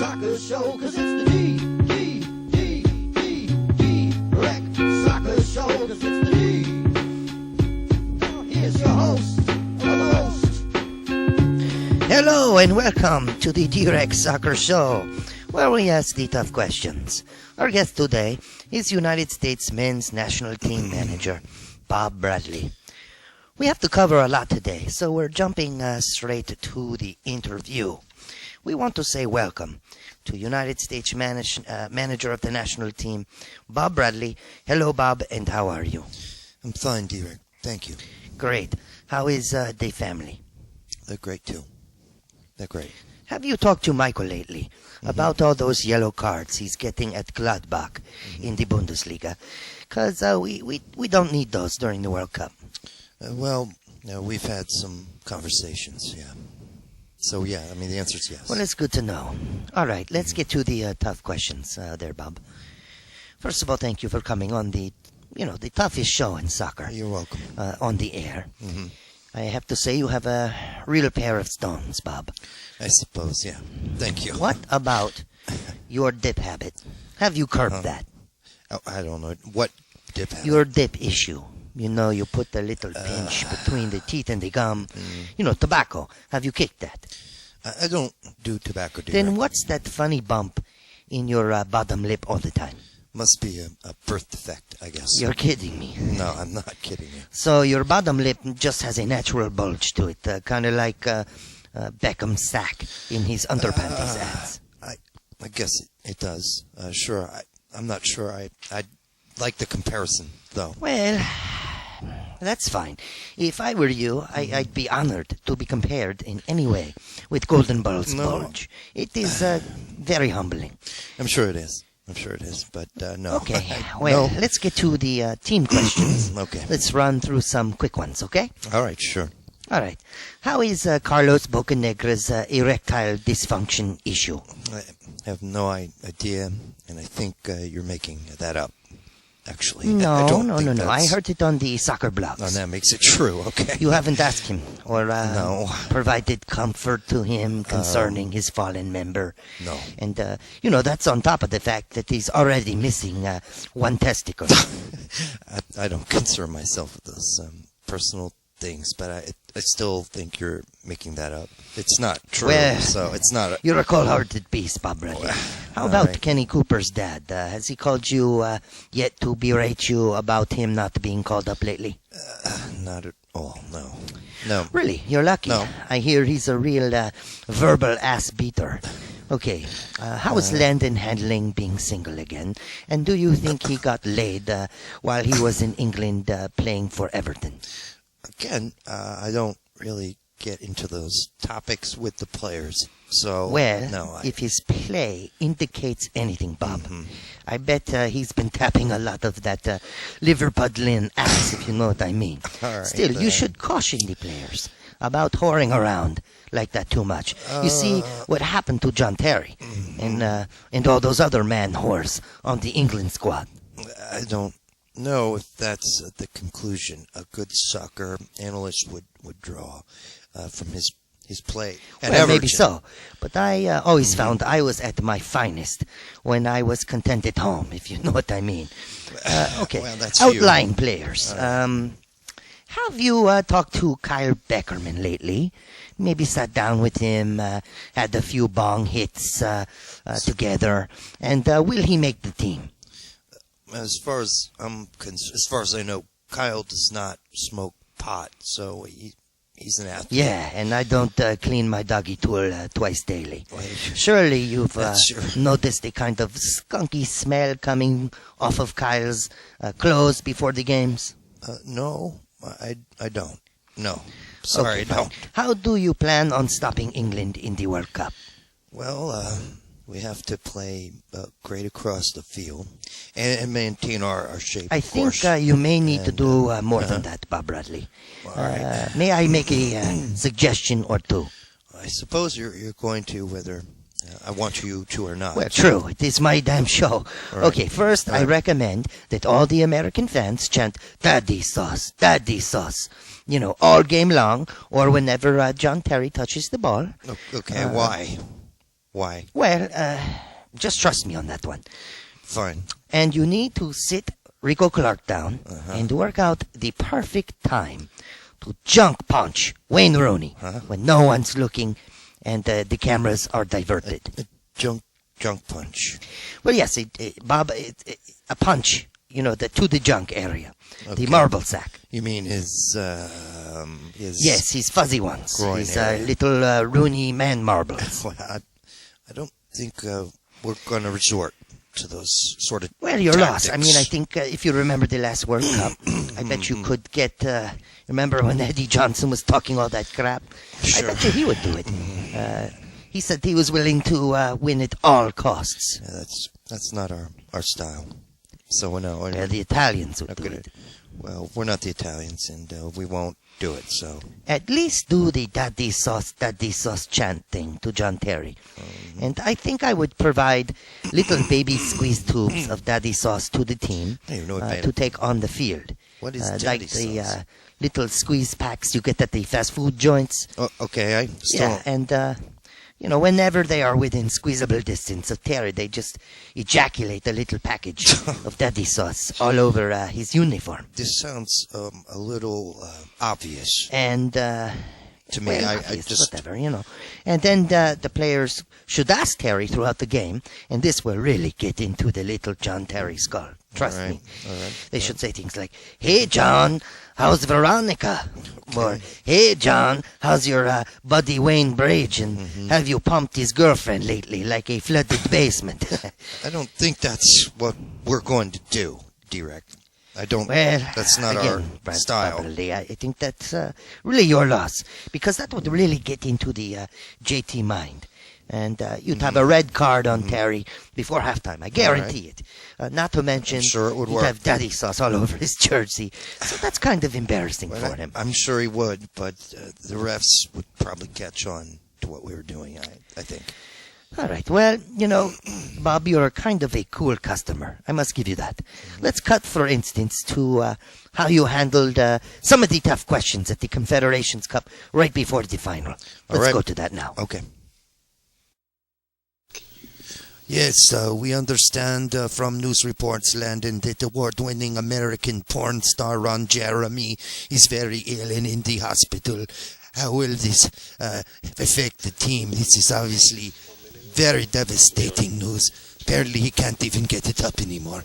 Soccer Show, 'cause it's the Direct Soccer Show, 'cause it's the Now here's your host, Hello and welcome to the Direct Soccer Show, where we ask the tough questions. Our guest today is United States men's national team manager, Bob Bradley. We have to cover a lot today, so we're jumping straight to the interview. We want to say welcome to United States manager of the national team, Bob Bradley. Hello, Bob, and how are you? I'm fine, Derek. Thank you. Great. How is the family? They're great, too. They're great. Have you talked to Michael lately about all those yellow cards he's getting at Gladbach in the Bundesliga? Because we don't need those during the World Cup. We've had some conversations, yeah. So, yeah, I mean, the answer is yes. Well, it's good to know. All right, let's get to the tough questions there, Bob. First of all, thank you for coming on the toughest show in soccer. You're welcome. On the air. Mm-hmm. I have to say you have a real pair of stones, Bob. I suppose, yeah. Thank you. What about your dip habit? Have you curbed that? Oh, I don't know. What dip habit? Your dip issue. You know, you put a little pinch between the teeth and the gum. Tobacco. Have you kicked that? I don't do tobacco, Derek. Then what's that funny bump in your bottom lip all the time? Must be a birth defect, I guess. You're kidding me. No, I'm not kidding you. So your bottom lip just has a natural bulge to it, kind of like Beckham's sack in his underpanties ads. I guess it does. Sure. I'm not sure. I'd like the comparison, though. Well, that's fine. If I were you, I'd be honored to be compared in any way with Golden Ball's bulge. It is very humbling. I'm sure it is. But no. Okay, well, let's get to the team questions. Okay. Let's run through some quick ones, okay? All right, sure. All right. How is Carlos Bocanegra's erectile dysfunction issue? I have no idea, and I think you're making that up, actually. No. I I heard it on the soccer blogs. Oh, that makes it true, okay. You haven't asked him or No. provided comfort to him concerning his fallen member. No. And, that's on top of the fact that he's already missing one testicle. I don't concern myself with those personal things, but I still think you're making that up. It's not true, Well, so it's not... You're a cold-hearted beast, Bob Bradley. How about Kenny Cooper's dad? Has he called you yet to berate you about him not being called up lately? Not at all, no. No. Really? You're lucky. No. I hear he's a real verbal ass-beater. Okay, how is Landon handling being single again? And do you think he got laid while he was in England playing for Everton? Again, I don't really get into those topics with the players. So, Well, no, if his play indicates anything, Bob, I bet he's been tapping a lot of that Liverpudlian ass, if you know what I mean. All right, Still, you should caution the players about whoring around like that too much. You see what happened to John Terry and all those other man whores on the England squad. I don't know if that's the conclusion a good soccer analyst would draw from his play. Well, maybe so. But I always found I was at my finest when I was content at home, if you know what I mean. Okay, well, that's outlying players. Have you talked to Kyle Beckerman lately? Maybe sat down with him, had a few bong hits together, and will he make the team? As far as I know, Kyle does not smoke pot, so he's an athlete. Yeah, and I don't clean my doggy tool twice daily. Well, Surely you've That's noticed the kind of skunky smell coming off of Kyle's clothes before the games? No, I don't. No, sorry, Okay, I don't. fine. How do you plan on stopping England in the World Cup? Well, we have to play great across the field and maintain our shape. I of think course. you may need to do more than that, Bob Bradley. All right. May I make a suggestion or two? I suppose you're going to, whether I want you to or not. Well, true. It is my damn show. Right. Okay, first, I recommend that all the American fans chant Daddy Sauce, Daddy Sauce. All game long or whenever John Terry touches the ball. Okay, why? Why? Well, just trust me on that one. Fine. And you need to sit Rico Clark down Uh-huh. and work out the perfect time to junk punch Wayne Rooney when no one's looking and the cameras are diverted. A junk punch. Well, yes, Bob, a punch, to the junk area, Okay. the marble sack. You mean his Yes, his fuzzy ones, groin his area. little Rooney man marbles. Well, I don't think we're going to resort to those sort of Well, you're lost. I tactics. mean, I think if you remember the last World Cup, I bet you could get. Remember when Eddie Johnson was talking all that crap? Sure. I bet you he would do it. He said he was willing to win at all costs. Yeah, that's not our style. So no, The Italians would not do gonna, it. well, we're not the Italians, and we won't do it. So At least do the daddy sauce chant thing to John Terry. And I think I would provide little baby squeeze tubes of daddy sauce to the team I don't even know what to take on the field. What is like daddy the sauce? little squeeze packs you get at the fast food joints. Oh, okay, I still Yeah, and whenever they are within squeezable distance of Terry, they just ejaculate a little package of daddy sauce all over his uniform. this sounds a little obvious And to me. I obvious, just whatever, And then the players should ask Terry throughout the game, and this will really get into the little John Terry skull. Trust All right, me. all right. They should say things like, "Hey John, how's Veronica?" Or, "Hey John, how's your buddy Wayne Bridge? And have you pumped his girlfriend lately like a flooded basement?" I don't think that's what we're going to do, direct. I don't. Well, that's not again, our Brad style. Bradley, I think that's really your loss, because that would really get into the JT mind. And you'd have a red card on Terry before halftime. I guarantee it. Not to mention, I'm sure it would he'd work. have daddy sauce all over his jersey. So that's kind of embarrassing Well, for him. I'm sure he would, but the refs would probably catch on to what we were doing. I think. All right. Well, Bob, you're kind of a cool customer. I must give you that. Let's cut, for instance, to how you handled some of the tough questions at the Confederations Cup right before the final. Let's right. go to that now. Okay. Yes, we understand from news reports, Landon, that award-winning American porn star Ron Jeremy is very ill and in the hospital. How will this affect the team? This is obviously very devastating news. Apparently he can't even get it up anymore.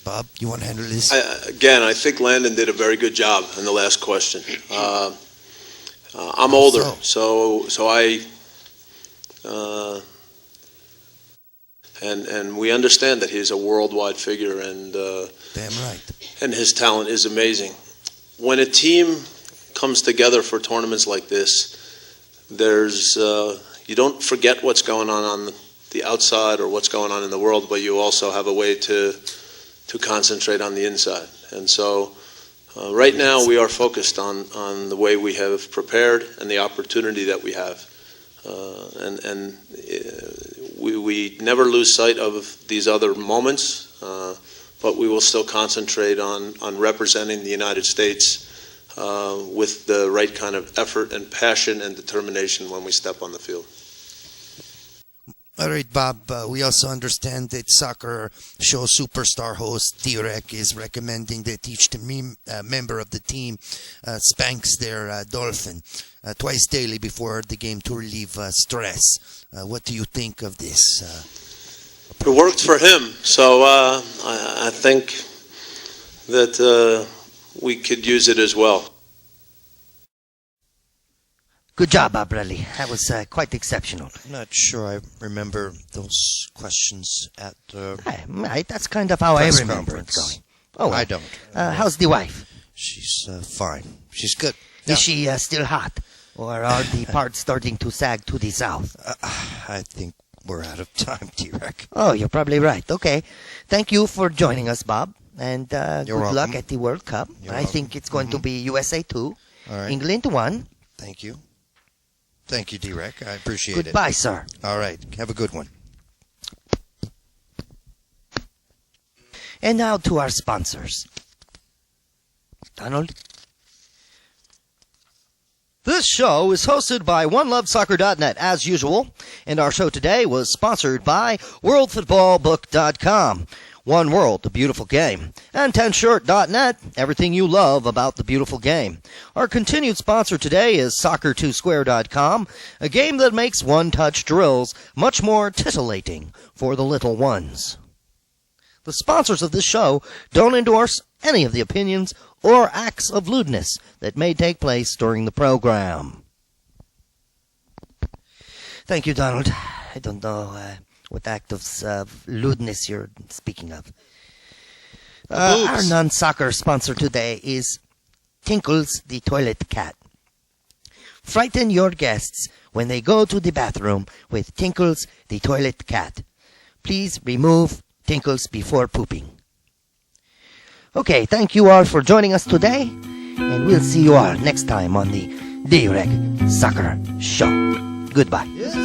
Bob, you want to handle this? I think Landon did a very good job in the last question. I'm older, so I... And we understand that he's a worldwide figure, and Damn right. and his talent is amazing. When a team comes together for tournaments like this, there's you don't forget what's going on the outside or what's going on in the world, but you also have a way to concentrate on the inside. And so right now we are focused on the way we have prepared and the opportunity that we have. We never lose sight of these other moments, but we will still concentrate on representing the United States with the right kind of effort and passion and determination when we step on the field. All right, Bob, we also understand that soccer show superstar host Direk is recommending that each member of the team spanks their dolphin twice daily before the game to relieve stress. What do you think of this? It worked for him, so I think that we could use it as well. Good job, Bob Bradley. That was quite exceptional. I'm not sure I remember those questions at Right, that's kind of how I press remember it conference. going. Oh, well. I don't. How's the wife? She's fine. She's good. Is she still hot? Or are the parts starting to sag to the south? I think we're out of time, T-Rex. Oh, you're probably right. Okay. Thank you for joining us, Bob. And good You're luck welcome. at the World Cup. You're I think it's going to be USA 2, All right. England 1. Thank you. Thank you, D-Rec. I appreciate Goodbye, sir. it. All right. Have a good one. And now to our sponsors. Donald? This show is hosted by OneLoveSoccer.net as usual, and our show today was sponsored by WorldFootballBook.com. One World, the beautiful game, and 10shirt.net, everything you love about the beautiful game. Our continued sponsor today is Soccer2Square.com, a game that makes one-touch drills much more titillating for the little ones. The sponsors of this show don't endorse any of the opinions or acts of lewdness that may take place during the program. Thank you, Donald. I don't know what act of lewdness you're speaking of. Our non-soccer sponsor today is Tinkles the Toilet Cat. Frighten your guests when they go to the bathroom with Tinkles the Toilet Cat. Please remove Tinkles before pooping. Okay, thank you all for joining us today, and we'll see you all next time on the D-Reg Soccer Show. Goodbye. Yes,